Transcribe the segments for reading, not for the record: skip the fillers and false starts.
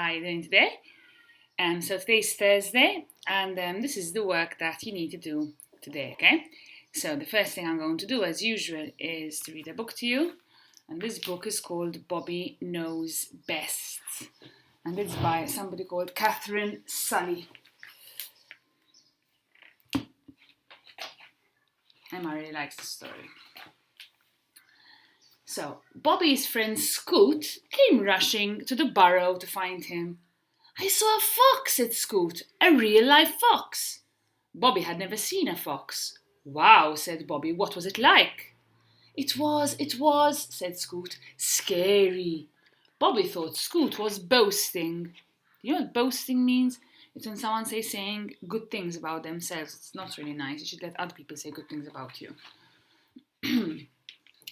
Hi doing today. So today's Thursday, and this is the work that you need to do today, okay? So the first thing I'm going to do, as usual, is to read a book to you. And this book is called Bobby Knows Best. And it's by somebody called Catherine Sully. Emma really likes the story. So, Bobby's friend Scoot came rushing to the burrow to find him. "I saw a fox," said Scoot, "a real-life fox." Bobby had never seen a fox. "Wow," said Bobby, "what was it like?" It was, said Scoot, "scary." Bobby thought Scoot was boasting. You know what boasting means? It's when someone saying good things about themselves. It's not really nice. You should let other people say good things about you.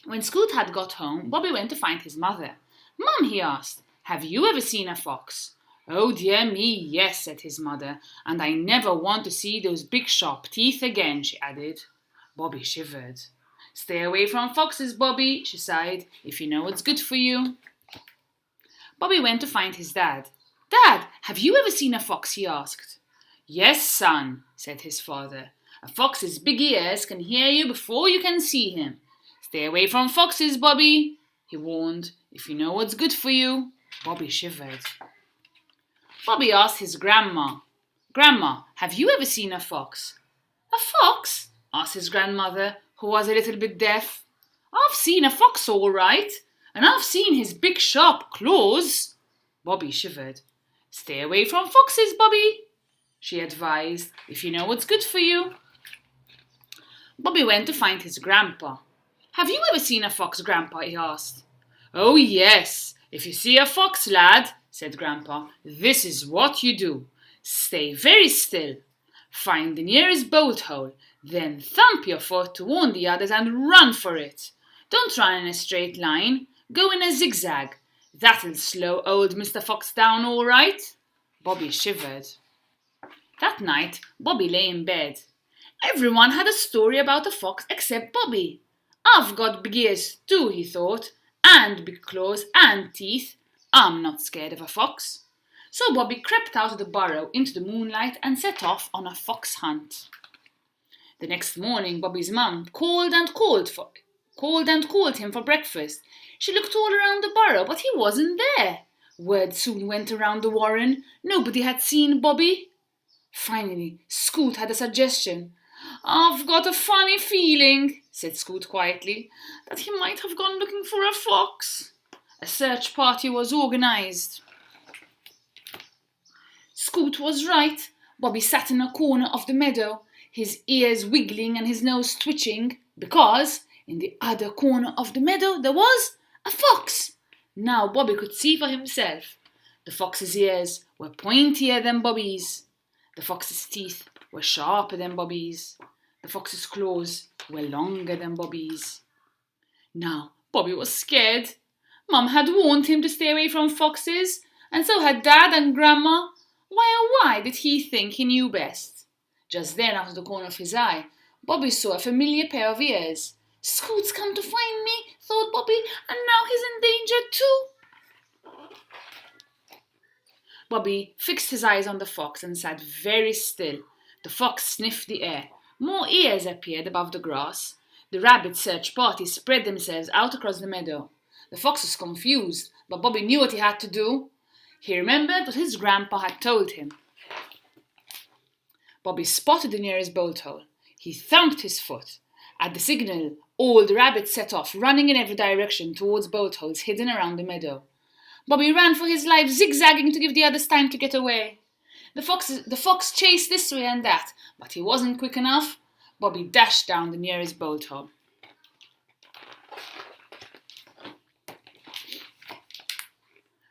When Scoot had got home, Bobby went to find his mother. "Mum," he asked, "have you ever seen a fox?" "Oh dear me, yes," said his mother, "and I never want to see those big sharp teeth again," she added. Bobby shivered. "Stay away from foxes, Bobby," she sighed, "if you know what's good for you." Bobby went to find his dad. "Dad, have you ever seen a fox?" he asked. "Yes, son," said his father. "A fox's big ears can hear you before you can see him. Stay away from foxes, Bobby," he warned, "if you know what's good for you." Bobby shivered. Bobby asked his grandma, "Grandma, have you ever seen a fox?" "A fox?" asked his grandmother, who was a little bit deaf. "I've seen a fox all right, and I've seen his big sharp claws." Bobby shivered. "Stay away from foxes, Bobby," she advised, "if you know what's good for you." Bobby went to find his grandpa. "Have you ever seen a fox, Grandpa?" he asked. "Oh yes, if you see a fox, lad," said Grandpa, "this is what you do. Stay very still. Find the nearest bolt hole, then thump your foot to warn the others and run for it. Don't run in a straight line. Go in a zigzag. That'll slow old Mr. Fox down all right." Bobby shivered. That night, Bobby lay in bed. Everyone had a story about a fox except Bobby. "I've got big ears too," he thought, "and big claws and teeth. I'm not scared of a fox." So Bobby crept out of the burrow into the moonlight and set off on a fox hunt. The next morning, Bobby's mum called him for breakfast. She looked all around the burrow, but he wasn't there. Word soon went around the warren. Nobody had seen Bobby. Finally, Scoot had a suggestion. "I've got a funny feeling," said Scoot quietly, "that he might have gone looking for a fox." A search party was organised. Scoot was right. Bobby sat in a corner of the meadow, his ears wiggling and his nose twitching, because in the other corner of the meadow there was a fox. Now Bobby could see for himself. The fox's ears were pointier than Bobby's. The fox's teeth were sharper than Bobby's. The fox's claws were longer than Bobby's. Now Bobby was scared. Mum had warned him to stay away from foxes, and so had Dad and Grandma. Why did he think he knew best? Just then, out of the corner of his eye, Bobby saw a familiar pair of ears. "Scoot's come to find me," thought Bobby, "and now he's in danger too." Bobby fixed his eyes on the fox and sat very still. The fox sniffed the air. More ears appeared above the grass. The rabbit search party spread themselves out across the meadow. The fox was confused, but Bobby knew what he had to do. He remembered what his grandpa had told him. Bobby spotted the nearest bolt hole. He thumped his foot. At the signal, all the rabbits set off, running in every direction towards bolt holes hidden around the meadow. Bobby ran for his life, zigzagging to give the others time to get away. The fox chased this way and that, but he wasn't quick enough. Bobby dashed down the nearest bolt hole.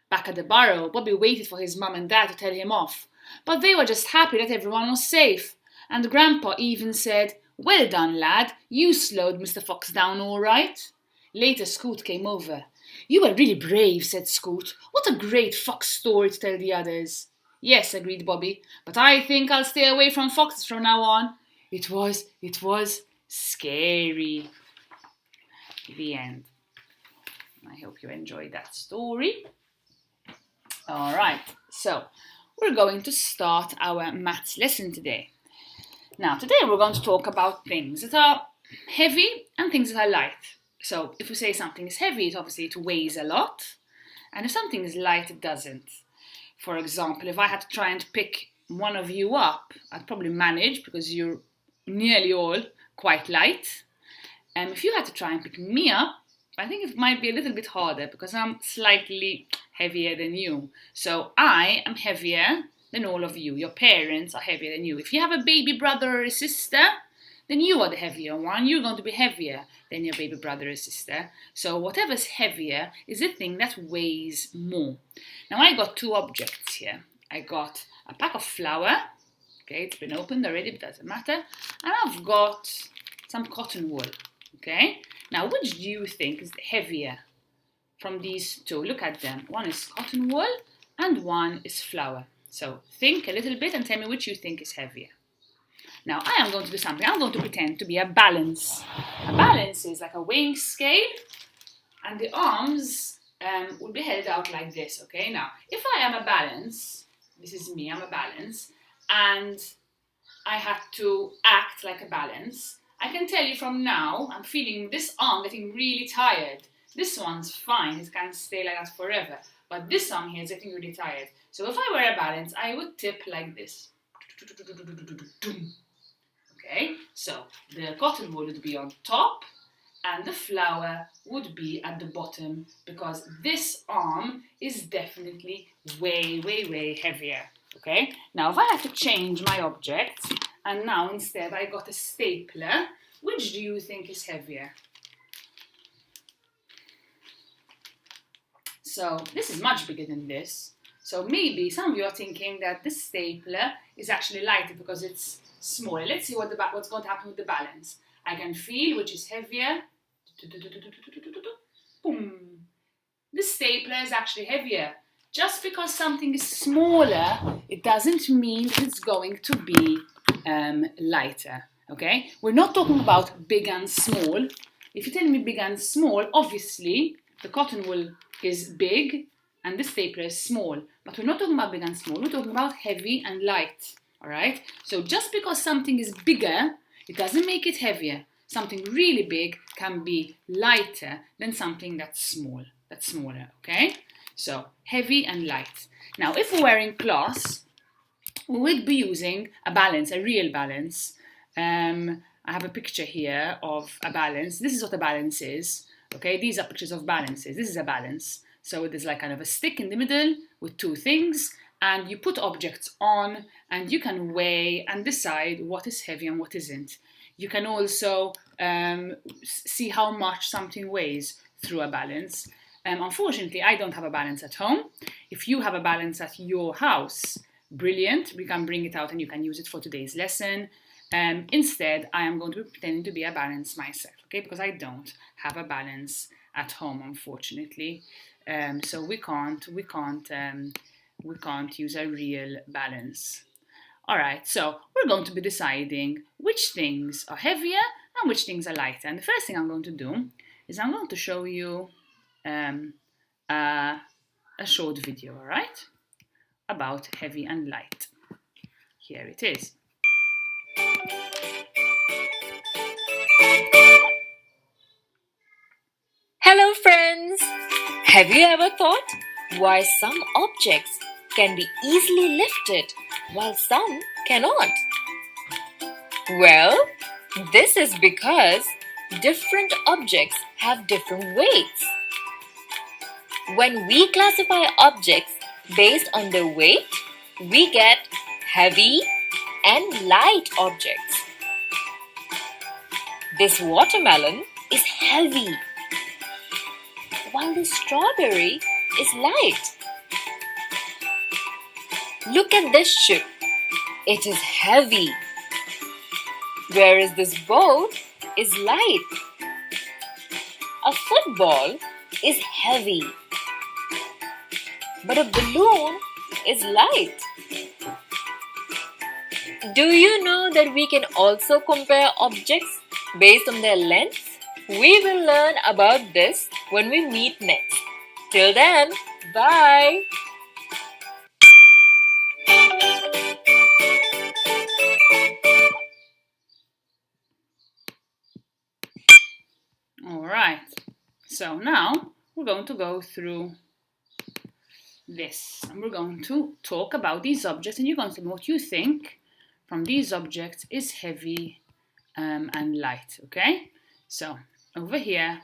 Back at the burrow, Bobby waited for his mum and dad to tell him off, but they were just happy that everyone was safe, and Grandpa even said, "Well done, lad, you slowed Mr. Fox down all right." Later, Scoot came over. "You were really brave," said Scoot. "What a great fox story to tell the others." "Yes," agreed Bobby, "but I think I'll stay away from foxes from now on. It was scary." The end. I hope you enjoyed that story. All right, So, we're going to start our maths lesson today. Now, today we're going to talk about things that are heavy and things that are light. So, if we say something is heavy, it weighs a lot. And if something is light, it doesn't. For example, if I had to try and pick one of you up, I'd probably manage because you're nearly all quite light. And if you had to try and pick me up, I think it might be a little bit harder because I'm slightly heavier than you. So I am heavier than all of you. Your parents are heavier than you. If you have a baby brother or a sister, then you are the heavier one. You're going to be heavier than your baby brother or sister. So whatever's heavier is the thing that weighs more. Now I got two objects here. I got a pack of flour. Okay, it's been opened already, but doesn't matter. And I've got some cotton wool. Okay, now which do you think is heavier from these two? Look at them. One is cotton wool and one is flour. So think a little bit and tell me which you think is heavier. Now I am going to do something. I'm going to pretend to be a balance. A balance is like a weighing scale and the arms will be held out like this. Okay, now if I am a balance, this is me, I'm a balance, and I had to act like a balance, I can tell you from now, I'm feeling this arm getting really tired. This one's fine, it can stay like that forever. But this arm here is getting really tired. So if I were a balance, I would tip like this. Okay, so the cotton wool would be on top and the flour would be at the bottom because this arm is definitely way, way, way heavier. Okay, now if I have to change my object, and now instead I got a stapler, which do you think is heavier? So this is much bigger than this. So maybe some of you are thinking that this stapler is actually lighter because it's smaller. Let's see what's going to happen with the balance. I can feel which is heavier. Boom. The stapler is actually heavier. Just because something is smaller, it doesn't mean that it's going to be lighter, okay? We're not talking about big and small. If you tell me big and small, obviously the cotton wool is big and the stapler is small. But we're not talking about big and small, we're talking about heavy and light, all right? So just because something is bigger, it doesn't make it heavier. Something really big can be lighter than something that's smaller, okay? So, heavy and light. Now, if we were in class, we would be using a balance, a real balance. I have a picture here of a balance. This is what a balance is. Okay, these are pictures of balances. This is a balance. So there's like kind of a stick in the middle with two things, and you put objects on, and you can weigh and decide what is heavy and what isn't. You can also see how much something weighs through a balance. Unfortunately, I don't have a balance at home. If you have a balance at your house, brilliant. We can bring it out and you can use it for today's lesson. Instead, I am going to be pretending to be a balance myself, okay? Because I don't have a balance at home, unfortunately. So we can't use a real balance. All right, so we're going to be deciding which things are heavier and which things are lighter. And the first thing I'm going to do is I'm going to show you a short video, all right, about heavy and light. Here it is. Hello friends! Have you ever thought why some objects can be easily lifted while some cannot? Well, this is because different objects have different weights. When we classify objects based on their weight, we get heavy and light objects. This watermelon is heavy, while the strawberry is light. Look at this ship. It is heavy, whereas this boat is light. A football is heavy, but a balloon is light. Do you know that we can also compare objects based on their length? We will learn about this when we meet next. Till then, bye! going to go through this. And we're going to talk about these objects, and you're going to tell me what you think from these objects is heavy and light, okay? So over here,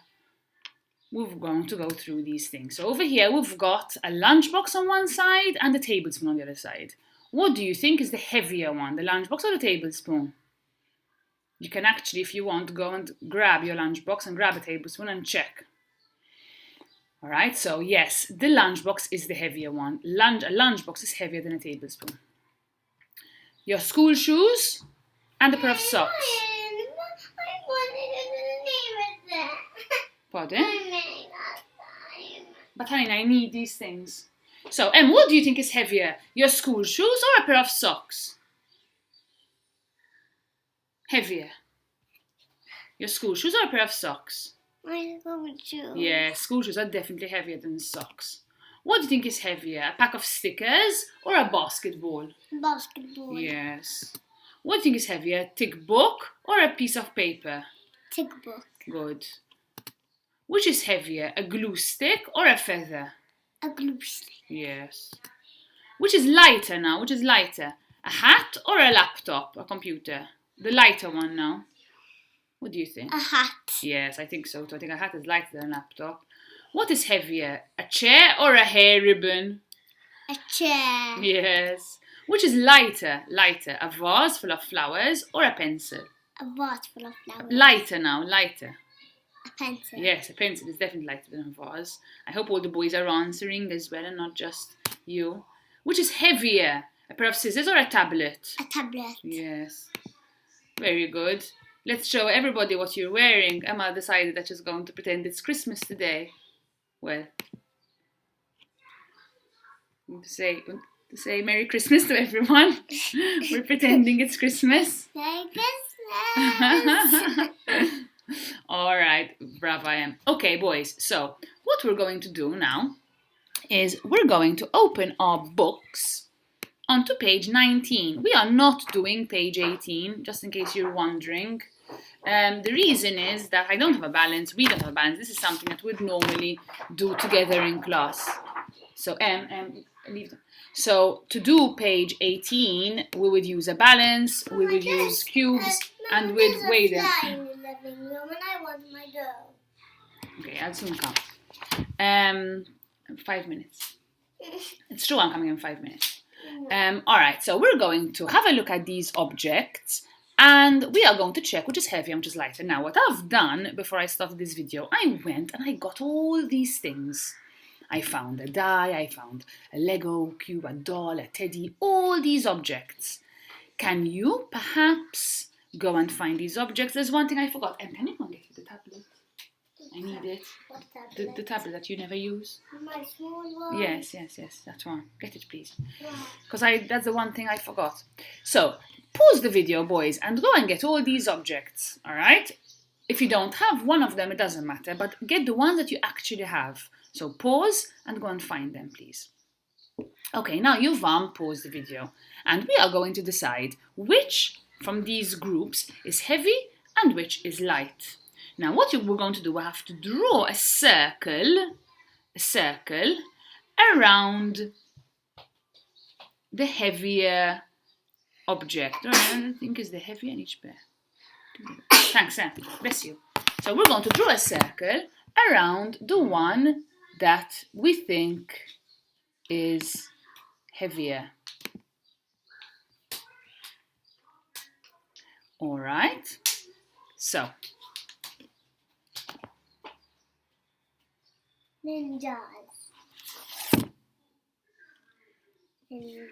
we're going to go through these things. So over here, we've got a lunchbox on one side and a tablespoon on the other side. What do you think is the heavier one, the lunchbox or the tablespoon? You can actually, if you want, go and grab your lunchbox and grab a tablespoon and check. All right, so yes, the lunchbox is the heavier one. A lunchbox is heavier than a tablespoon. Your school shoes and a pair of socks. I wanted to name it. Pardon? I made that time. But honey, I need these things. So, what do you think is heavier? Your school shoes or a pair of socks? Heavier. Your school shoes or a pair of socks? I go with you. Yeah, school shoes are definitely heavier than socks. What do you think is heavier? A pack of stickers or a basketball? Basketball. Yes. What do you think is heavier? A thick book or a piece of paper? Thick book. Good. Which is heavier? A glue stick or a feather? A glue stick. Yes. Which is lighter now? Which is lighter? A hat or a laptop? A computer? The lighter one now. What do you think? A hat. Yes, I think so too. I think a hat is lighter than a laptop. What is heavier? A chair or a hair ribbon? A chair. Yes. Which is lighter? Lighter. A vase full of flowers or a pencil? A vase full of flowers. Lighter now, lighter. A pencil. Yes, a pencil is definitely lighter than a vase. I hope all the boys are answering as well and not just you. Which is heavier? A pair of scissors or a tablet? A tablet. Yes. Very good. Let's show everybody what you're wearing. Emma decided that she's going to pretend it's Christmas today. Well, to say Merry Christmas to everyone. We're pretending it's Christmas. Merry Christmas. All right, bravo I am. Okay, boys, so what we're going to do now is we're going to open our books onto page 19. We are not doing page 18, just in case you're wondering. The reason is that I don't have a balance, we don't have a balance. This is something that we'd normally do together in class. So, leave them. So, to do page 18, we would use a balance, we would use cubes, and we'd weigh them. in the living room and I want my girl. Okay, I'll soon come. 5 minutes. It's true, I'm coming in 5 minutes. Alright, so we're going to have a look at these objects and we are going to check which is heavy and which is lighter. Now, what I've done before I started this video, I went and I got all these things. I found a die, I found a Lego cube, a doll, a teddy, all these objects. Can you perhaps go and find these objects? There's one thing I forgot. And can you go and get the tablet? I need it. What tablet? The tablet that you never use. My small one. Yes, that one. Get it, please. Because that's the one thing I forgot. So, pause the video, boys, and go and get all these objects, all right? If you don't have one of them, it doesn't matter, but get the ones that you actually have. So, pause and go and find them, please. Okay, now you've paused the video, and we are going to decide which from these groups is heavy and which is light. Now, what we're going to do, we have to draw a circle around the heavier object. I think is the heavier in each pair. Thanks, Sam. Bless you. So we're going to draw a circle around the one that we think is heavier. All right. So. Ninjas. Ninja.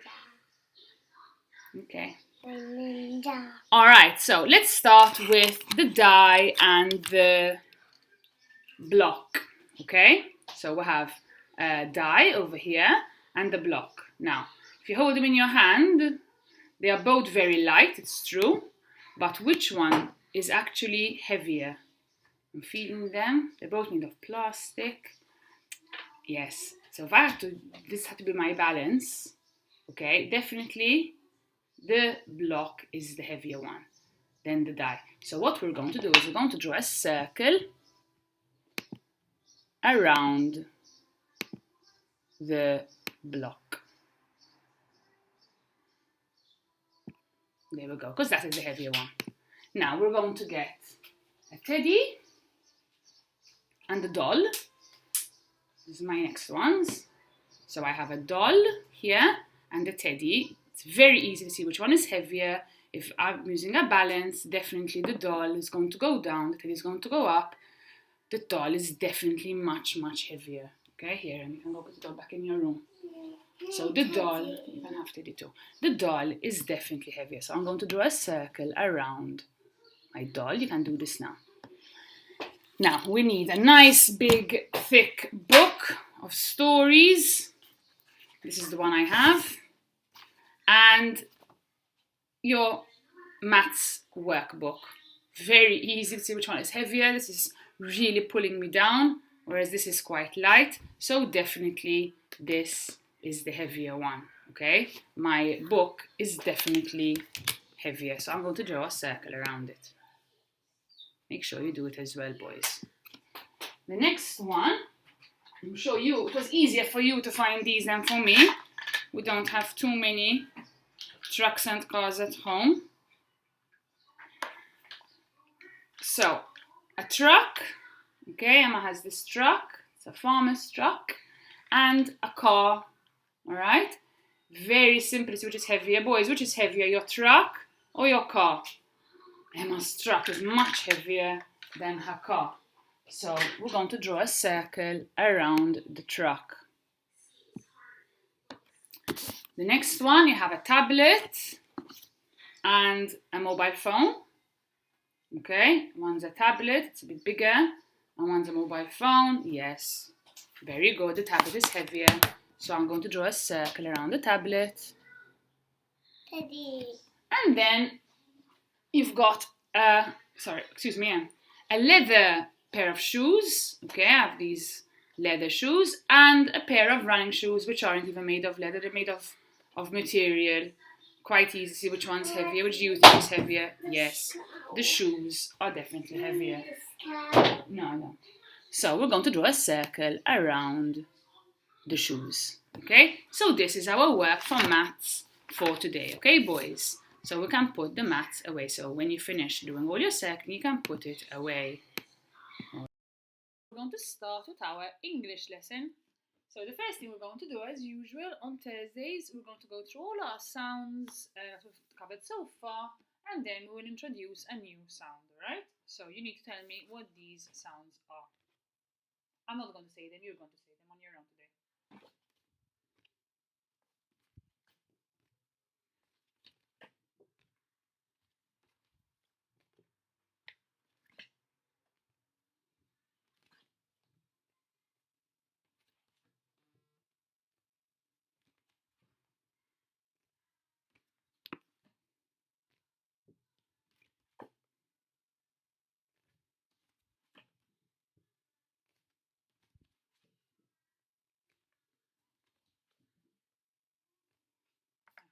Okay. Ninja. All right, so let's start with the die and the block, okay? So we have a die over here and the block. Now, if you hold them in your hand, they are both very light, it's true, but which one is actually heavier? I'm feeling them. They're both made of plastic. Yes, so if I have to, this had to be my balance, okay? Definitely the block is the heavier one than the die. So what we're going to do is we're going to draw a circle around the block. There we go, because that is the heavier one. Now we're going to get a teddy and a doll. These are my next ones. So I have a doll here and a teddy. It's very easy to see which one is heavier. If I'm using a balance, definitely the doll is going to go down, the teddy is going to go up. The doll is definitely much, much heavier. Okay, here, and you can go put the doll back in your room. So the doll, you can have teddy too. The doll is definitely heavier. So I'm going to draw a circle around my doll. You can do this now. Now we need a nice big thick book of stories. This is the one I have. And your maths workbook. Very easy to see which one is heavier. This is really pulling me down, whereas this is quite light. So definitely this is the heavier one, okay? My book is definitely heavier, so I'm going to draw a circle around it. Make sure you do it as well, boys. The next one, I'm sure it was easier for you to find these than for me. We don't have too many trucks and cars at home. So, a truck, okay, Emma has this truck, it's a farmer's truck, and a car, all right? Very simple, which is heavier. Boys, which is heavier, your truck or your car? Emma's truck is much heavier than her car. So, we're going to draw a circle around the truck. The next one, you have a tablet and a mobile phone. Okay, one's a tablet, it's a bit bigger, and one's a mobile phone. Yes, very good. The tablet is heavier, so I'm going to draw a circle around the tablet. Teddy. And then you've got a leather pair of shoes. Okay, I have these leather shoes and a pair of running shoes, which aren't even made of leather, they're made of material. Quite easy to see which one's heavier. Which do you think is heavier? Yes, the shoes are definitely heavier. No. So we're going to draw a circle around the shoes. Okay, so this is our work for maths for today. Okay, boys? So we can put the maths away. So when you finish doing all your circling, you can put it away. We're going to start with our English lesson. So the first thing we're going to do, as usual, on Thursdays, we're going to go through all our sounds that we've covered so far, and then we will introduce a new sound, alright? So you need to tell me what these sounds are. I'm not going to say them, you're going to say them on your own today.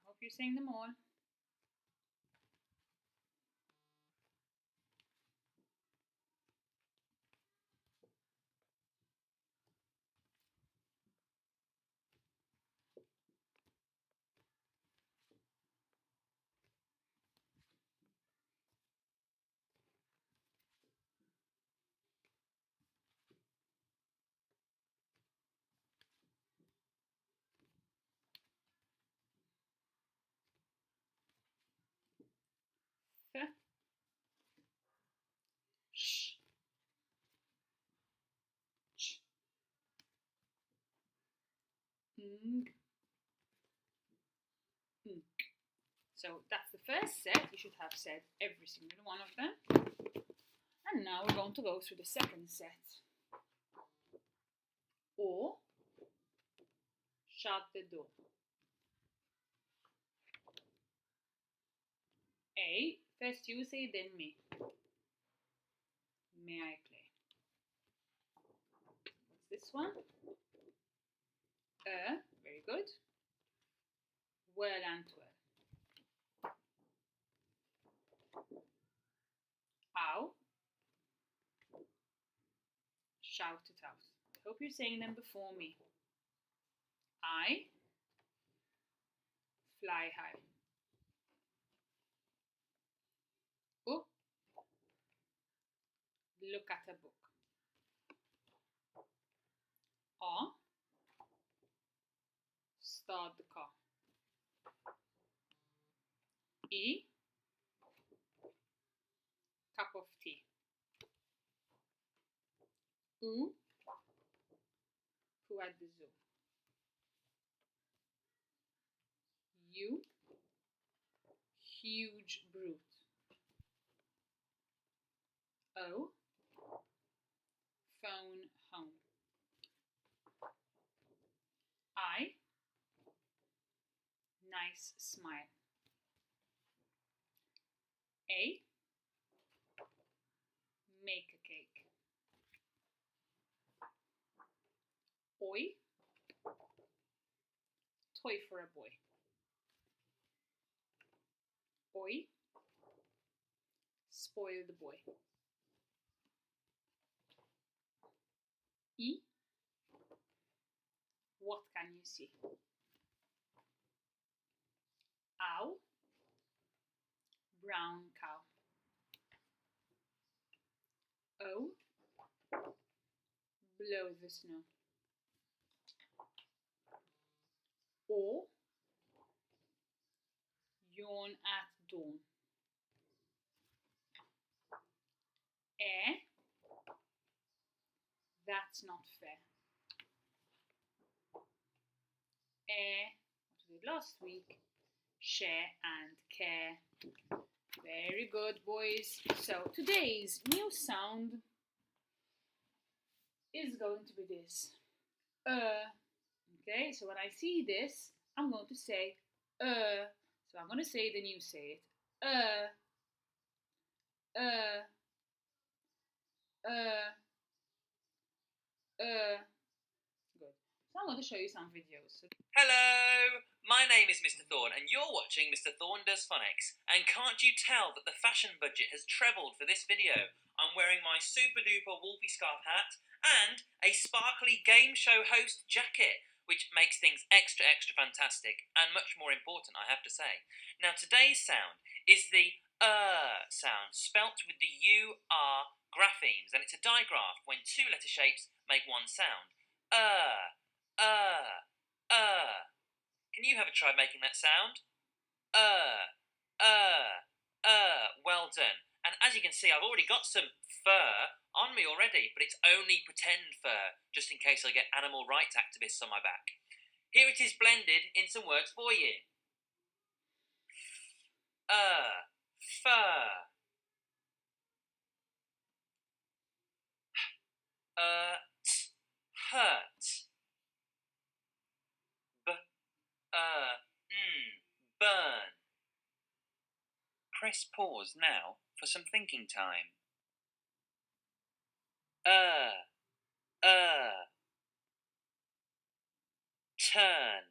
I hope you're saying them all. F, sh, ch, ng, nk. So that's the first set. You should have said every single one of them. And now we're going to go through the second set. O, shut the door. A, first you say, then me. May I play? What's this one? Very good. Whirl and twirl. Ow. Shout it out. Hope you're saying them before me. I fly high. Oh, look at a book. A, start the car. E, cup of tea. U, who at the zoo. U, huge brute. O, phone home. I, nice smile. A, make a cake. Oi, toy for a boy. Oi, spoil the boy. E, what can you see? Ow, brown cow. O, blow the snow. O, yawn at dawn. That's not fair. What we did last week, share and care. Very good, boys. So today's new sound is going to be this. Okay, so when I see this, I'm going to say So I'm going to say it and you say it. Uh. Good. So I'm going to show you some videos. Hello! My name is Mr. Thorne and you're watching Mr. Thorne Does Phonics. And can't you tell that the fashion budget has trebled for this video? I'm wearing my super duper Wolfie scarf hat and a sparkly game show host jacket, which makes things extra fantastic and much more important, I have to say. Now today's sound is the sound, spelt with the U-R graphemes, and it's a digraph when two letter shapes make one sound. Can you have a try making that sound? Well done. And as you can see, I've already got some fur on me already, but it's only pretend fur, just in case I get animal rights activists on my back. Here it is blended in some words for you. Fur. Hurt. Burn. Press pause now for some thinking time. Turn.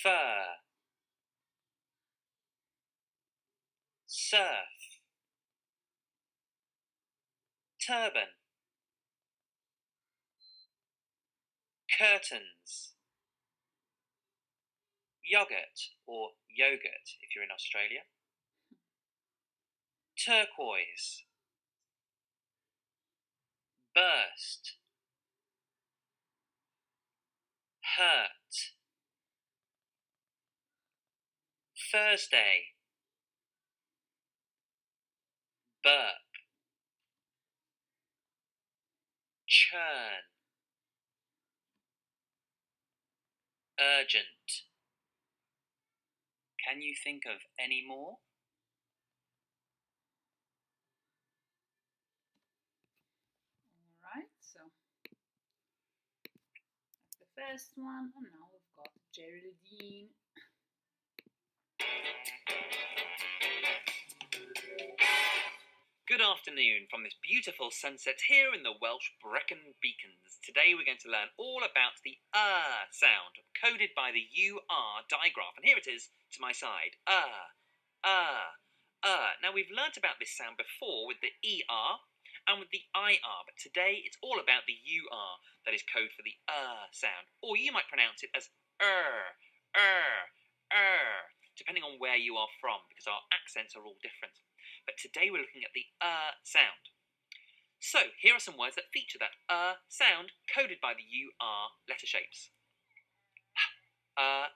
Fur. Surf. Turban. Curtains. Yogurt or yogurt if you're in Australia. Turquoise. Burst. Hurt. Thursday. Burp. Churn. Urgent. Can you think of any more? Alright, so that's the first one, and now we've got Geraldine. Good afternoon from this beautiful sunset here in the Welsh Brecon Beacons. Today we're going to learn all about the sound, coded by the UR digraph. And here it is to my side. Now we've learnt about this sound before with the ER, and with the IR, but today it's all about the UR, that is code for the sound, or you might pronounce it as depending on where you are from, because our accents are all different. But today we're looking at the sound. So here are some words that feature that sound coded by the UR letter shapes. Hurt.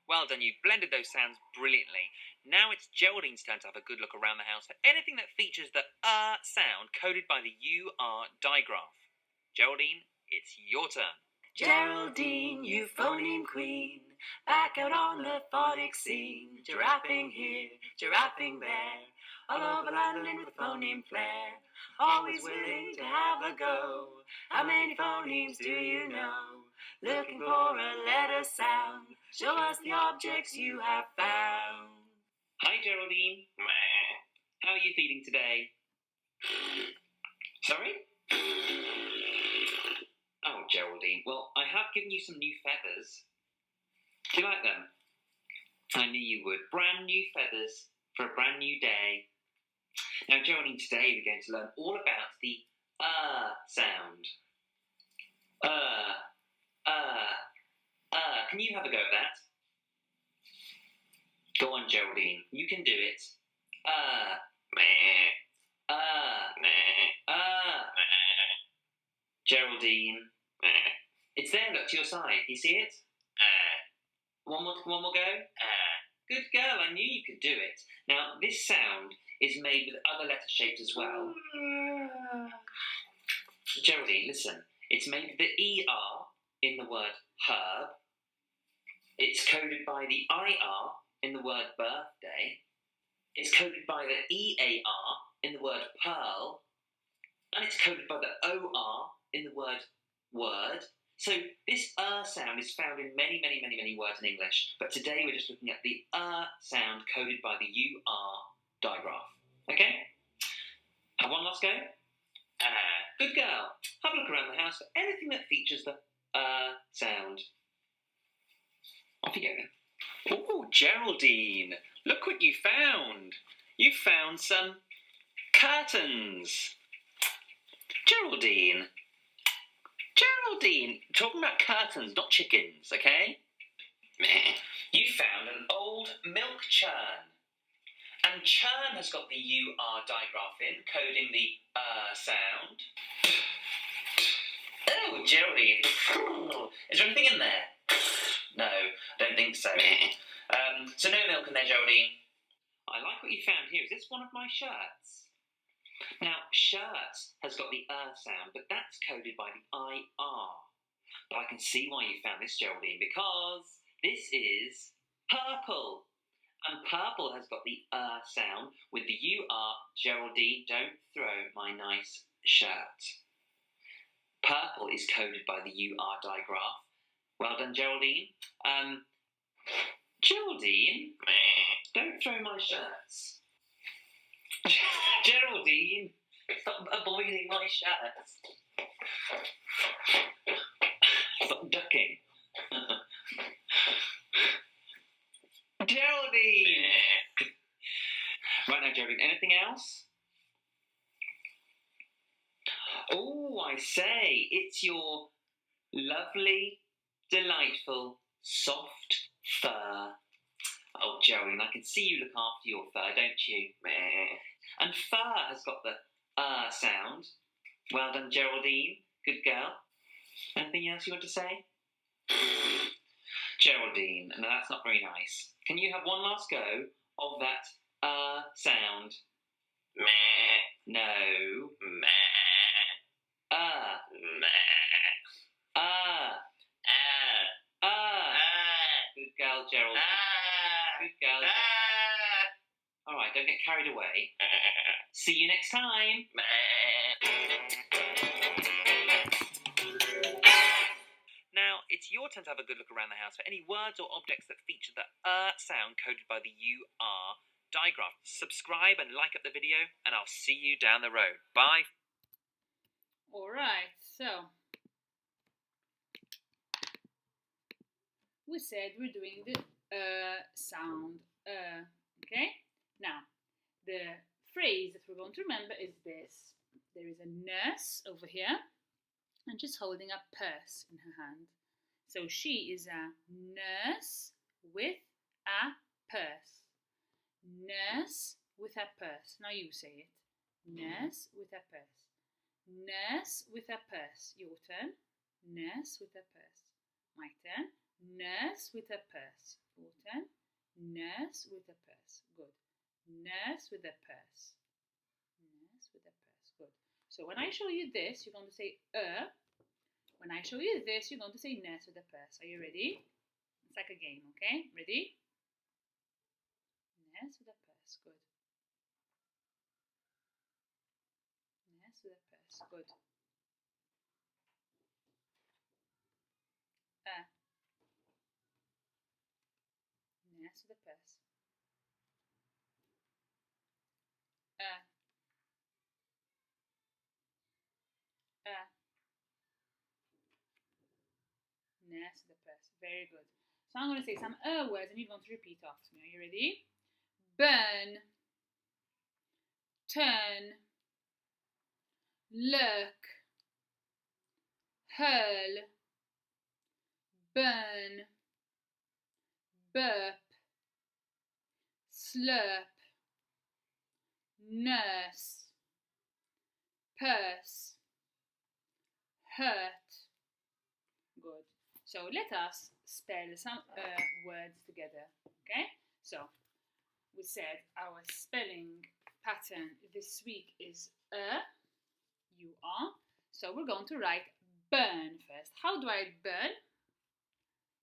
Well done, you've blended those sounds brilliantly. Now it's Geraldine's turn to have a good look around the house for anything that features the sound coded by the UR digraph. Geraldine, it's your turn. Geraldine, you phoneme queen, back out on the phonics scene. Giraffing here, giraffing there, all over London with phoneme flair. Always willing to have a go. How many phonemes do you know? Looking for a letter sound. Show us the objects you have found. Hi, Geraldine. How are you feeling today? Sorry? Oh, Geraldine, well, I have given you some new feathers. Do you like them? I knew you would. Brand new feathers for a brand new day. Now, Geraldine, today we're going to learn all about the sound. Can you have a go at that? Go on, Geraldine. You can do it. Geraldine. It's there, look, to your side. You see it? One more go? Good girl, I knew you could do it. Now, this sound is made with other letter shapes as well. Geraldine, listen. It's made with the ER in the word herb. It's coded by the IR in the word birthday. It's coded by the EAR in the word pearl. And it's coded by the OR in the word word. So this sound is found in many, many, many, many words in English. But today we're just looking at the sound coded by the UR digraph. Okay? Have one last go? Good girl. Have a look around the house for anything that features the sound. Off you go then. Oh, Geraldine, look what you found. You found some curtains. Geraldine, talking about curtains, not chickens, okay? You found an old milk churn. And churn has got the UR digraph in, coding the sound. Oh, Geraldine. Is there anything in there? No, I don't think so. So no milk in there, Geraldine. I like what you found here. Is this one of my shirts? Now, shirt has got the sound, but that's coded by the IR. But I can see why you found this, Geraldine, because this is purple. And purple has got the sound with the UR. Geraldine, don't throw my nice shirt. Purple is coded by the UR digraph. Well done, Geraldine. Geraldine, don't throw my shirts. Geraldine, stop avoiding my shirts. Stop ducking. Geraldine! Right now, Geraldine, anything else? Oh, I say, it's your lovely, delightful, soft fur. Oh, Geraldine, I can see you look after your fur, don't you? And fur has got the sound. Well done, Geraldine. Good girl. Anything else you want to say? Geraldine, no, that's not very nice. Can you have one last go of that sound? No. Good girl, Geraldine. Good girl. All right, don't get carried away. See you next time. Now, it's your turn to have a good look around the house for any words or objects that feature the sound coded by the UR Digraph. Subscribe and like up the video, and I'll see you down the road. Bye. Alright, so we said we're doing the sound, okay? Now, the phrase that we're going to remember is this. There is a nurse over here, and she's holding a purse in her hand. So she is a nurse with a purse. Nurse with a purse. Now you say it. Nurse with a purse. Nurse with a purse. Your turn. Nurse with a purse. My turn. Nurse with a purse. Your turn. Nurse with a purse. Good. Nurse with a purse. Nurse with a purse. Good. So when I show you this, you're going to say When I show you this, you're going to say nurse with a purse. Are you ready? It's like a game, okay? Ready? Nurse with a purse. Good. Nurse with a purse. Good. Nurse with a purse. Nurse with a purse. Very good. So I'm going to say some words and you're going to repeat after me. Are you ready? Burn. Turn. Look. Hurl. Burn. Burp. Slurp. Nurse. Purse. Hurt. Good. So let us spell some words together, okay? So we said our spelling pattern this week is you are. So we're going to write burn first. How do I write burn?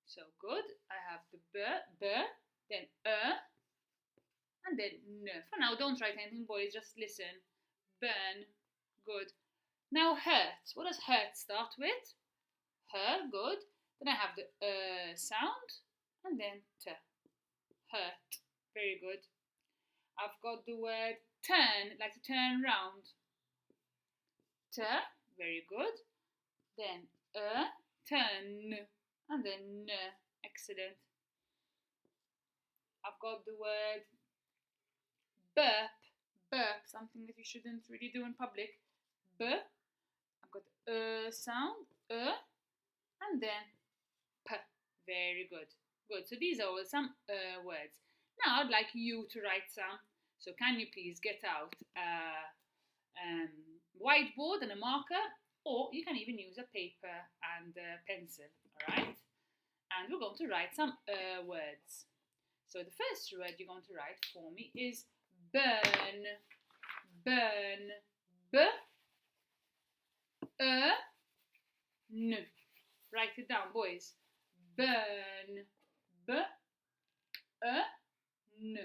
So good. I have the then and then n. For now, don't write anything, boys. Just listen. Burn. Good. Now hurt. What does hurt start with? Her. Good. Then I have the sound and then t. Hurt. Very good. I've got the word turn, like to turn round. T. Very good. Then turn and then n. Excellent. I've got the word burp. Burp, something that you shouldn't really do in public. B. I've got sound, and then p. Very good. Good. So these are all some words. Now I'd like you to write some. So can you please get out a whiteboard and a marker, or you can even use a paper and a pencil. All right. And we're going to write some words. So the first word you're going to write for me is burn. Burn. B. N. Write it down, boys. Burn. B. N.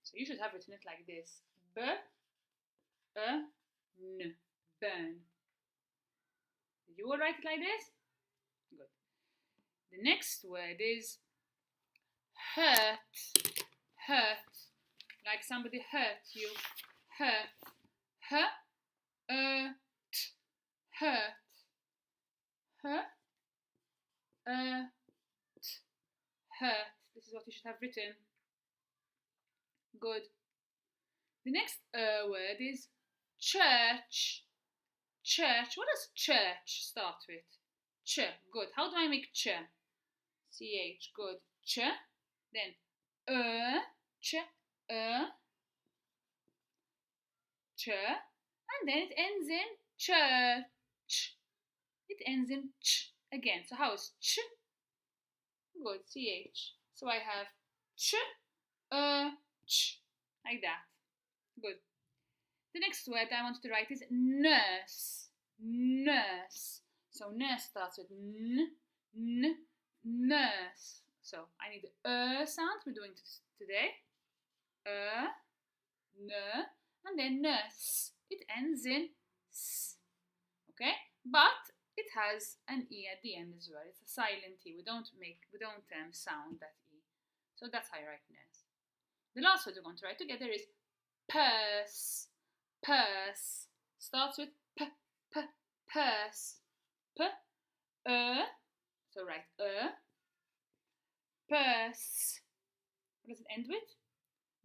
So you should have written it like this. B. N. Burn. Did you all write it like this? Good. The next word is hurt. Hurt. Like somebody hurt you. Hurt. Hurt. Hurt. Hurt. This is what you should have written. Good. The next word is church. Church. What does church start with? Ch. Good. How do I make ch? CH. Good. Ch. Then ch. Ch. And then it ends in church. It ends in ch again. So how is ch? Good. CH. So I have ch. Ch. Like that. Good. The next word I want to write is nurse. Nurse. So nurse starts with nurse. So I need the sound. We're doing this today. N, and then nurse. It ends in s. Okay, but it has an e at the end as well. It's a silent e. We don't sound that e. So that's how I write nurse. The last word we're going to write together is purse. Purse. Starts with p, purse. P, so write purse. What does it end with?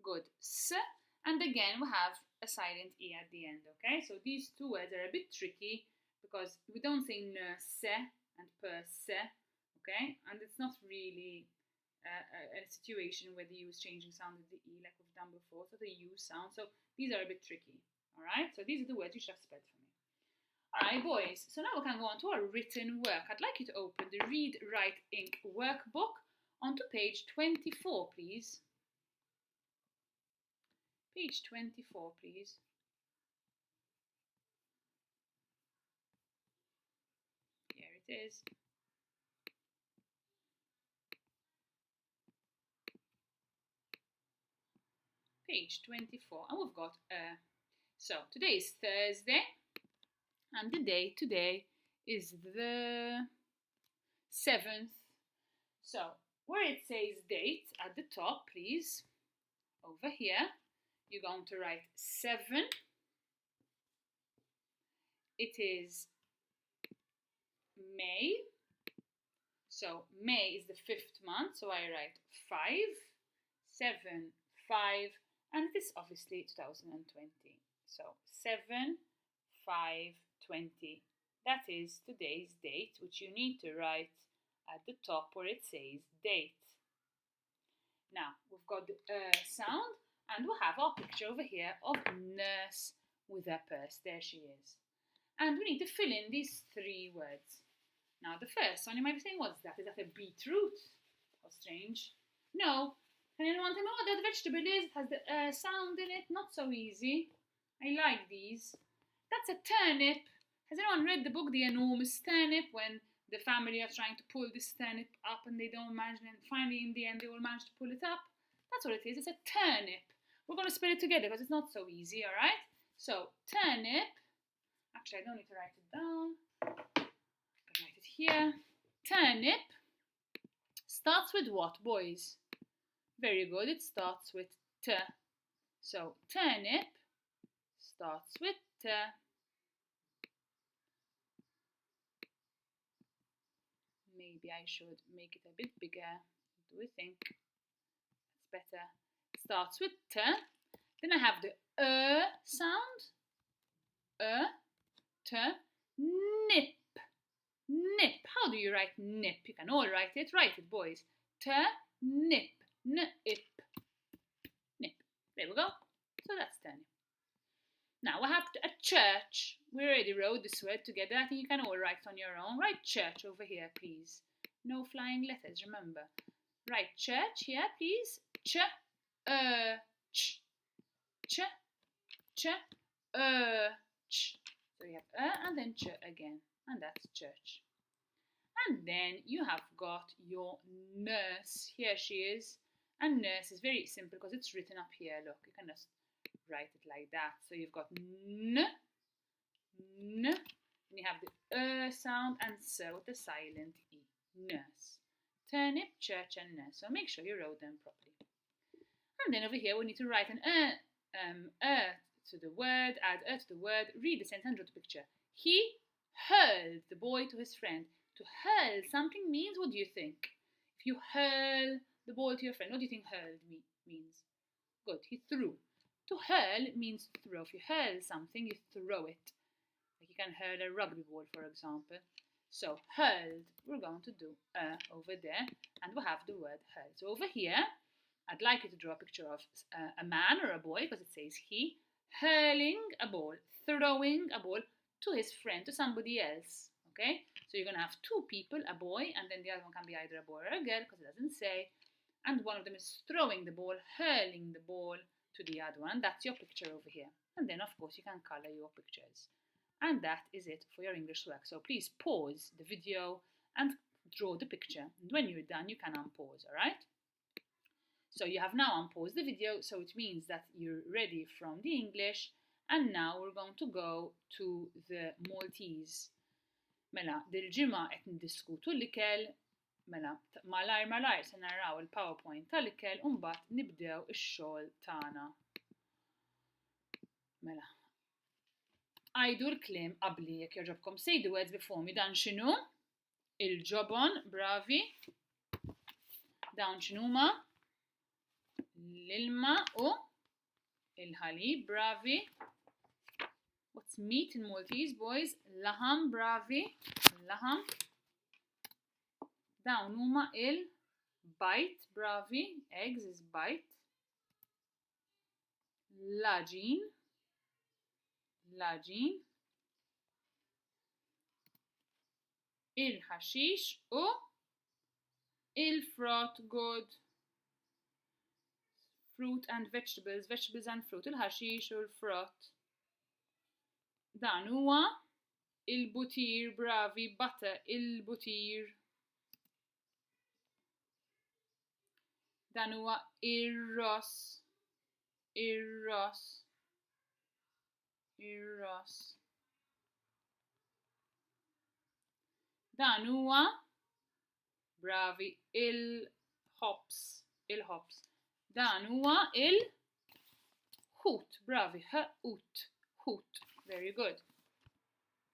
Good. S, and again we have a silent E at the end, okay? So these two words are a bit tricky because we don't say nurse and purse, okay? And it's not really a situation where the U is changing sound with the E like we've done before, so the U sound. So these are a bit tricky, all right? So these are the words you should have spelled for me. All right, boys, so now we can go on to our written work. I'd like you to open the Read, Write, Ink workbook onto page 24, please. Page 24, please. Here it is. Page 24, and we've got so today is Thursday, and the day today is the 7th. So where it says date at the top, please, over here, you're going to write 7. It is May. So May is the 5th month, so I write 5, 7, 5, and it is obviously 2020. So 7, 5, 20. That is today's date, which you need to write at the top where it says date. Now we've got the sound, and we'll have our picture over here of nurse with her purse. There she is. And we need to fill in these 3 words. Now the first one, you might be saying, what's that? Is that a beetroot? How strange. No. Can anyone tell me what that vegetable is? It has the sound in it. Not so easy. I like these. That's a turnip. Has anyone read the book The Enormous Turnip, when the family are trying to pull this turnip up and they don't manage, and finally in the end they will manage to pull it up? That's what it is. It's a turnip. We're going to spell it together because it's not so easy, all right? So turnip. Actually, I don't need to write it down. I can write it here. Turnip starts with what, boys? Very good. It starts with T. So turnip starts with T. Maybe I should make it a bit bigger. What do we think? It's better. Starts with T. Then I have the sound. T. Nip. Nip. How do you write nip? You can all write it. Write it, boys. T. Nip. Nip. Nip. There we go. So that's turnip. Now we have a church. We already wrote this word together. I think you can all write on your own. Write church over here, please. No flying letters, remember. Write church here, please. Ch. Ch. Ch. Ch. Ch. So you have and then ch again. And that's church. And then you have got your nurse. Here she is. And nurse is very simple because it's written up here. Look, you can just write it like that. So you've got n, and you have the sound, and so with the silent e. Nurse. Turnip, church, and nurse. So make sure you wrote them properly. And then over here we need to write an to the word, add to the word, read the sentence and draw the picture. He hurled the boy to his friend. To hurl something means, what do you think? If you hurl the ball to your friend, what do you think hurled means? Good, he threw. To hurl means throw. If you hurl something, you throw it. Like you can hurl a rugby ball, for example. So hurled, we're going to do over there, and we'll have the word hurled. So over here, I'd like you to draw a picture of a man or a boy, because it says he, hurling a ball, throwing a ball to his friend, to somebody else. Okay? So you're going to have 2 people, a boy, and then the other one can be either a boy or a girl, because it doesn't say. And one of them is throwing the ball, hurling the ball to the other one. That's your picture over here. And then, of course, you can color your pictures. And that is it for your English work. So please pause the video and draw the picture. And when you're done, you can unpause, all right? So you have now unpaused the video, so it means that you're ready from the English. And now we're going to go to the Maltese. Mela, dil-ġimgħa qed niddiskutu l-ikel Mela, malajr se naraw il-PowerPoint tal-ikel u mbagħad nibdew ix-xogħol tagħna. Mela. Għajdu l-kliem qabli jekk jogħġobkom. Say the words before me. Dan x'inhu? Il-ġobon, bravi. Dawn x'inhuma? L-ilma u il-ħalib, bravi. What's meat in Maltese, boys? Laħam, bravi. Laħam. Dawn huma il-bajt, bravi. Eggs is bajt. Laġin. Laġin. Il-ħaxix u il-frott, good. Fruit and vegetables, vegetables and fruit, il-ħaxix u l-frott. Dan huwa il-butir, bravi, butter, il-butir. Dan huwa ir-ros, ir-ros, ir-ros. Dan huwa, bravi, il-hops, il-hops. Dan huwa il-ħut, bravi, ħut, ħut, very good.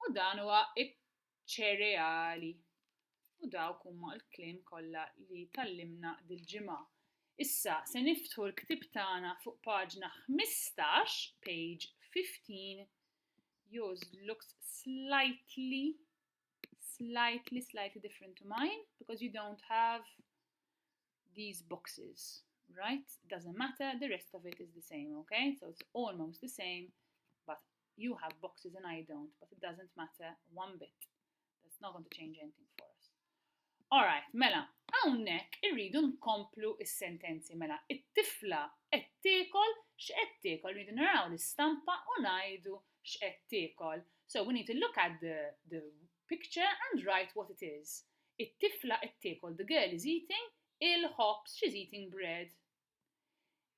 U dan huwa iċ-ċereali. U dawk huma l-kliem kollha li tallimna dil-ġimgħa. Issa se niftħu l-ktib tagħna fuq paġna 15, page 15. Yours looks slightly different to mine because you don't have these boxes, right? Doesn't matter, the rest of it is the same, okay? So it's almost the same, but you have boxes and I don't, but it doesn't matter one bit. That's not going to change anything for us. Alright, mela, hawnhekk irridu nkomplu is-sentenzi mela. It-tifla qed tiekol x'qed tiekol, rridu naraw l-istampa u ngħidu x'qed tiekol. So we need to look at the picture and write what it is. It-tifla qed tiekol, the girl is eating il-hops, she's eating bread.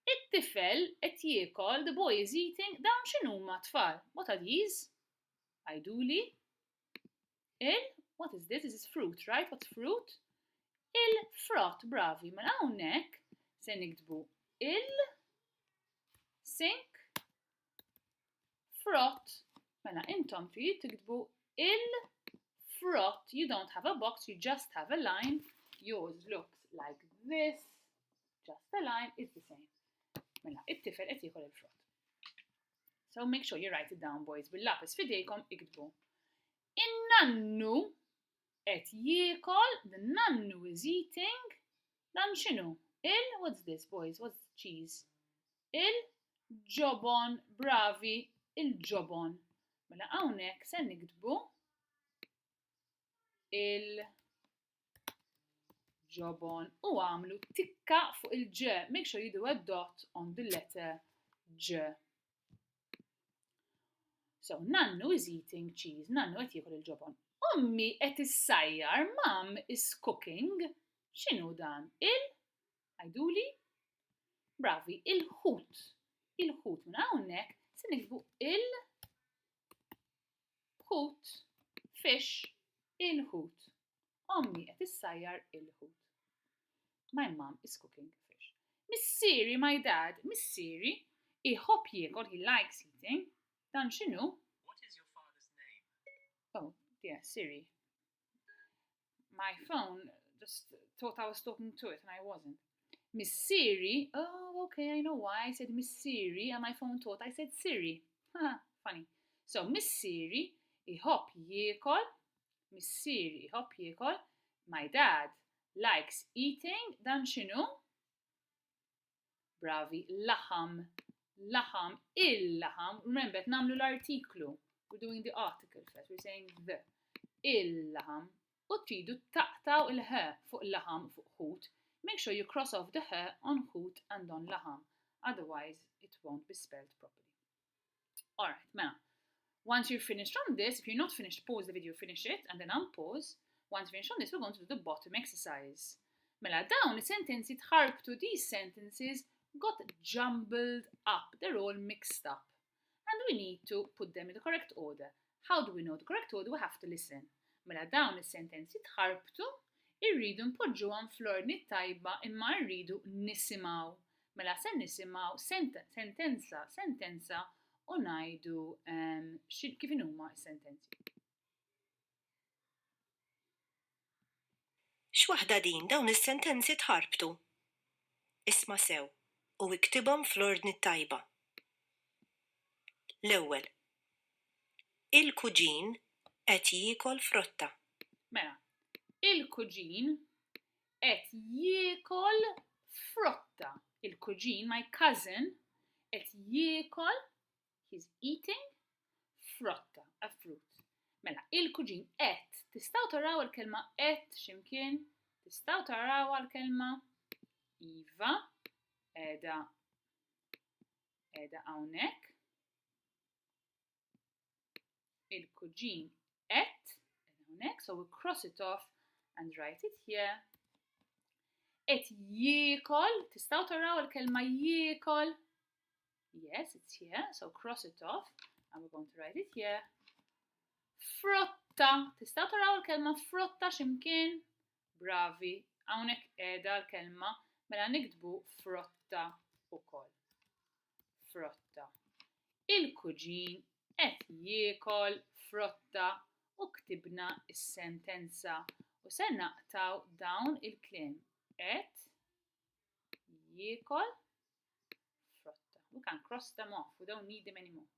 It-tifel qed jiekol, the boy is eating, dawn x'inhuma tfal? What are these? Għajduli. What is this? This is fruit, right? What's fruit? Il-frott, bravi. Mela hawnhekk se nikdbu il-sink frott. Mela intom trid tiktbu il-frott. You don't have a box, you just have a line. Yours looks like this. Just a line, it's the same. Mela, it-tifel qed jiekol il-frott. So make sure you write it down, boys. Bil-lapis f'idejkom iktbu. In-nannu qed jiekol, the nannu is eating, dan x'inhu? What's this, boys? What's cheese? Il-ġobon, bravi, il-ġobon. Mela hawnhekk se niktbu il-ġobon u għamlu tikka fuq il-ġ. Make sure you do a dot on the letter ġ. So nannu is eating cheese, nannu qed jiekol il-ġobon. Ommi qed issajjar, mom is cooking. X'inhu dan? Għajduli? Bravi, il-ħut. Il-ħut minn hawnhekk se nikbu il-ħut. Fish, il-ħut. Ommi qed issajjar il-ħut. My mom is cooking fish. Missieri, my dad, missieri, iħobb jiekol, he likes eating. Dan x'inhu? What is your father's name? Oh, yeah, Siri. My phone just thought I was talking to it and I wasn't. Miss Siri, oh, okay, I know why I said Miss Siri and my phone thought I said Siri. Haha, funny. So, Miss Siri, iħobb jiekol. Miss Siri, iħobb jiekol. My dad likes eating. Dan x'inhu? Bravi, laħam. Laħam, il-laħam. Remember, namlu l-artiklu. We're doing the article first. We're saying the. Il-laħam. U tridu taqtaw il-ħ fuq laħam fuq ħut. Make sure you cross off the ħ on ħut and on laħam. Otherwise, it won't be spelled properly. Alright, mela. Once you've finished from this, if you're not finished, pause the video, finish it, and then unpause. Once you finish from this, we're going to do the bottom exercise. Mela, dawn is-sentenzi tħarbtu, these sentences got jumbled up. They're all mixed up. And we need to put them in the correct order. How do we know the correct order? We have to listen. Mela dawn is-sentenzi tħarbtu irridu npoġġuhom fl-ordni tajba imma rridu nisimgħu. Mela se nisimgħu sentenza u ngħidu kif huma s-sentenzi. X'waħda din dawn is-sentenzi tħarbtu? Isma' sew u iktibhom fl-ordni tajba. L-ewwel. Il-kuġin qed jiekol frotta. Mela, il-kuġin qed jiekol frotta. Il-kuġin, my cousin, qed jiekol, he's eating frotta, a fruit. Mela, il-kuġin qed. Tistgħu taraw il-kelma qed x'imkien? Tistgħu taraw il-kelma iva qiegħda hawnhekk. Il-kuġin qed hawnhekk, so we cross it off and write it here. Qed jiekol, tistgħu taraw il-kelma jiekol. Yes, it's here, so cross it off and we're going to write it here. Frotta, tistgħu taraw il-kelma frotta x'imkien? Bravi, hawnhekk qiegħda l-kelma mela niktbu frotta ukoll. Frotta. Il-kuġin qed jiekol frotta u ktibna is-sentenza u se naqtaw dawn il-kliem qed jiekol frotta. We can cross them off, we don't need them anymore.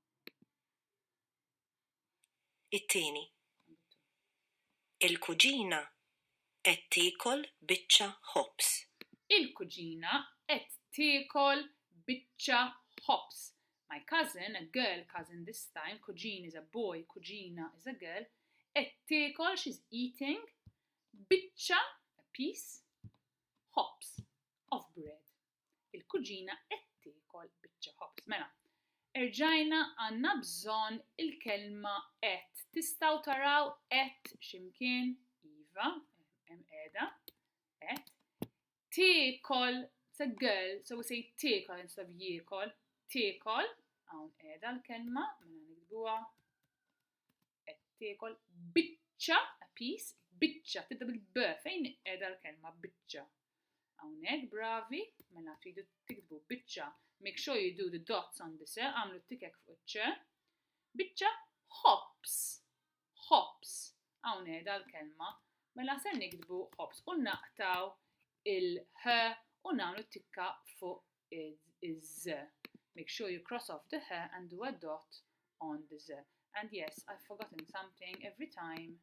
It-tieni. Il-kuġina qed tiekol biċċa ħobs. Il-kuġina qed tiekol biċċa ħobs. My cousin, a girl cousin this time, kuġin is a boy, kuġina is a girl, qed tiekol, she's eating biċċa, a piece, ħobs of bread. Il-kuġina qed tiekol biċċa ħobs. Mela, erġajna għandna bżonn il-kelma qed. Tistgħu taraw qed x'imkien iva, hemm qiegħda, qed. Tiekol, it's a girl, so we say tiekol instead of jiekol. Tiekol, hawn qiegħda l-kelma, mela nikdbuha. Qed tiekol biċċa, a piece, biċċa, tibda bil-b, fejn qiegħda l-kelma biċċa. Hawnhekk bravi, mela tridu tiktbu biċċa. Make sure you do the dots on the se, għamlu tikek fuq iċ-ċe. Biċċa hops. Hops. Hawn qiegħda l-kelma, mela se nikdbu hops u naqtaw il-h u nagħmlu tikka fuq iż-z. Make sure you cross off the h and do a dot on the z. And yes, I've forgotten something every time.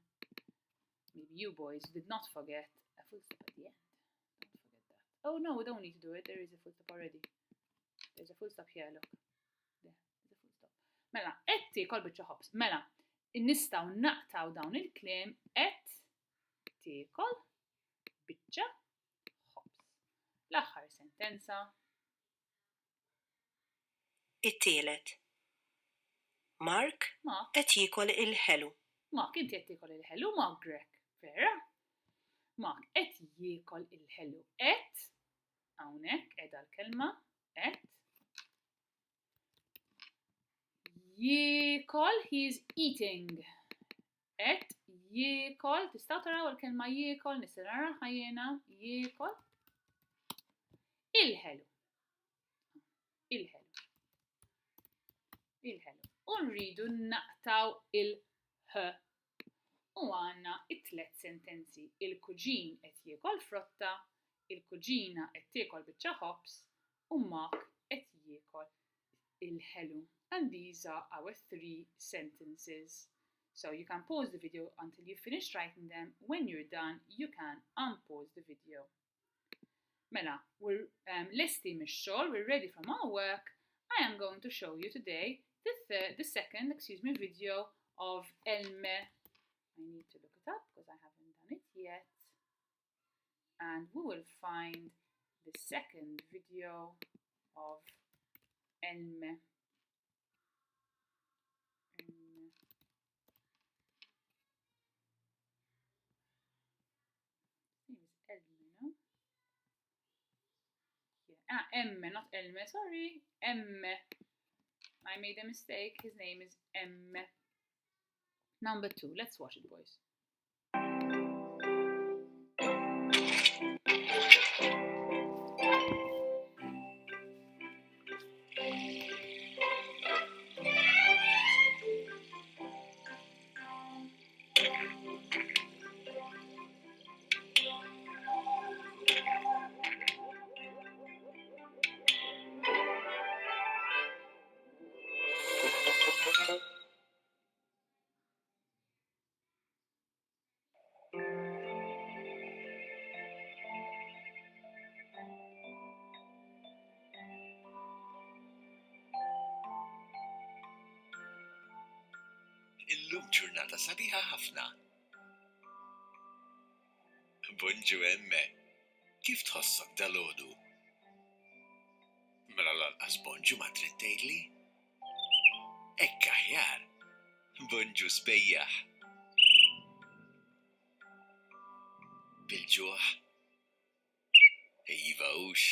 Maybe you boys did not forget a full stop at the end. Don't forget that. Oh no, we don't need to do it. There is a full stop already. There's a full stop here, look. There, there's a full stop. Mela, qed tiekol biċċa ħobs. Mela, nistgħu naqtaw dawn il-kliem qed tiekol biċċa ħobs. L-aħħar sentenza. It-tielet. Mark qed jiekol il-ħelu. Mark, inti qed tiekol il-ħelu, Mark Grek, vera? Mark qed jiekol il-ħelu. Qed hawnhekk qiegħda l-kelma qed jiekol, he is eating. Qed jiekol, tistgħu taraw il-kelma jiekol, nista' naraha jiena, jiekol il-ħelu. Il-ħelu. Il-ħelu. U nridu naqtaw il-h. U għandna it-tlet sentenzi. Il-kuġin qed jiekol frotta, il-kuġina qed tiekol biċċa ħobs u Mark qed jiekol il-ħelu. And these are our 3 sentences. So you can pause the video until you finish writing them. When you're done, you can unpause the video. Mela, we're lesti mix-xogħol, we're ready from our work. I am going to show you today the second video of Elme. I need to look it up because I haven't done it yet. And we will find the second video of Elme. Emme, not Elme, sorry. Emme. I made a mistake. His name is Emme. Number 2. Let's watch it, boys. ġurnata sabiħa ħafna. Bonġu emme, kif tħossok dal-għodu? Mela lanqas bonġu ma trid tgħidli? Ekk aħjar, bonġu spejjaħ. Bil-ġuħ? Iva hux.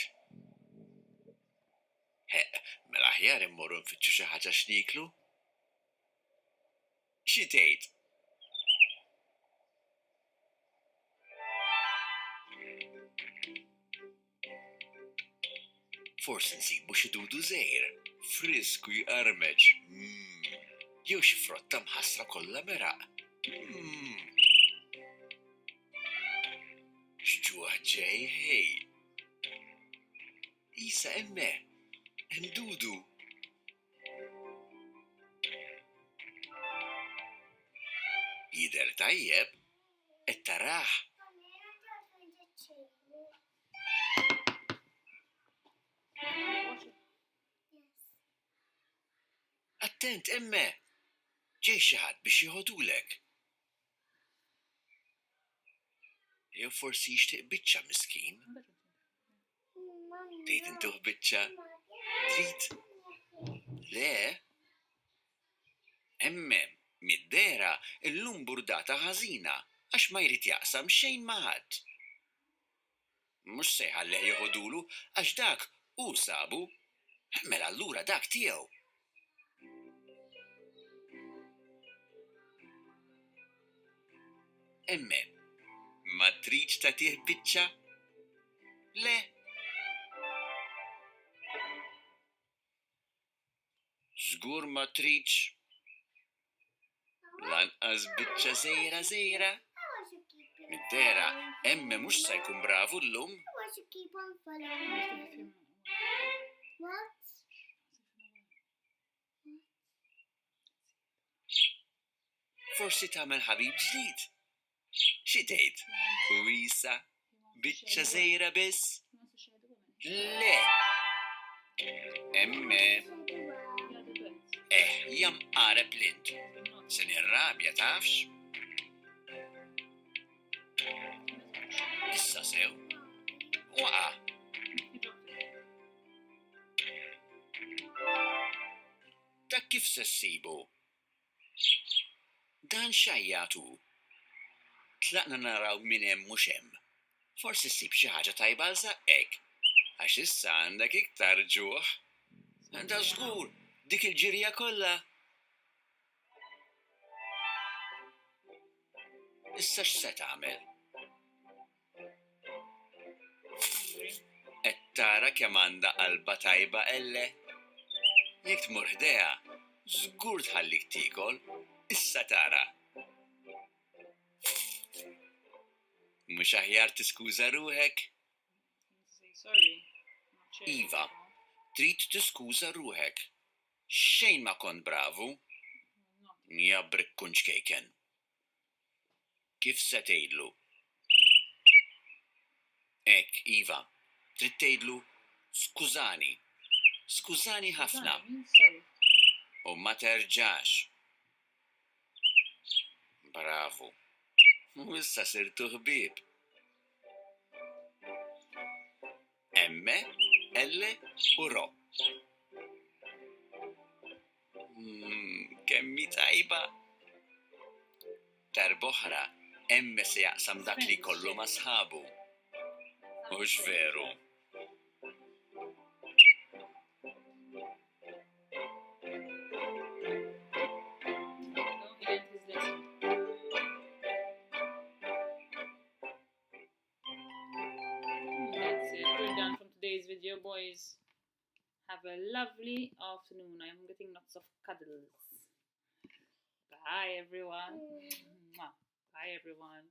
Mela aħjar immorru nfittxu xi ħaġa x'niklu? Xi tgħid? Forsi nsibu xi dudu żgħir, frisku jqarmeġ. Jew xi frotta mħassra kollha meraq. X'ġuħ ġej ħej. Isa emme, hemm dudu. Jidher tajjeb, qed taraħ. Attent emme, ġej xi ħadd biex jieħodulek. Jew forsi jixtieq biċċa miskin. Trid intuħ biċċa? Trid? Le? Emme, mid-dera illum burdata ħażina għax ma jrid jaqsam xejn ma' ħadd. Mhux se jħalleh jieħodulu għax dak hu sabu. Mela allura dak tiegħu. Emme, ma tridx tagħtih biċċa? Le? Żgur ma tridx? Lanqas biċċa żgħira? Mid-dera, emme mhux se jkun bravu llum. Forsi tagħmel ħabib ġdid. Xi tgħid? Wisa, biċċa żgħira biss? Le. Emme. Jam qareb lint. Se nirrabja tafx? Issa sew. Waqa'. Dak kif se ssibu? Dan xajjatu. Tlaqna naraw min hemm mhux hemm. Forsi ssib xi ħaġa tajba għal żaqqek. Għax issa għandek iktar ġuħ. Da żgur, dik il-ġirja kollha. Issa x'se tagħmel? Qed tara kemm għandha qalba tajba elle? Jekk tmur ħdejha, żgur tħallik tiekol, issa tara. Mhux aħjar tiskuża ruħek? Iva, trid tiskuża ruħek. Xejn ma kont bravu. Jabrek kunx kejken. Kif se tgħidlu? Ekk, Iva, trid tgħidlu skużani. Skużani ħafna. U ma terġax. Bravu. U issa sirtu ħbieb. Emme, elle u ro. Kemmi tajba. Darb'oħra, emme se jaqsam dak li kollu ma' sħabu. Mhux veru. That's it. We're done from today's video, boys. Have a lovely afternoon. I'm getting lots of cuddles. Bye, everyone. Mwah. Bye, everyone.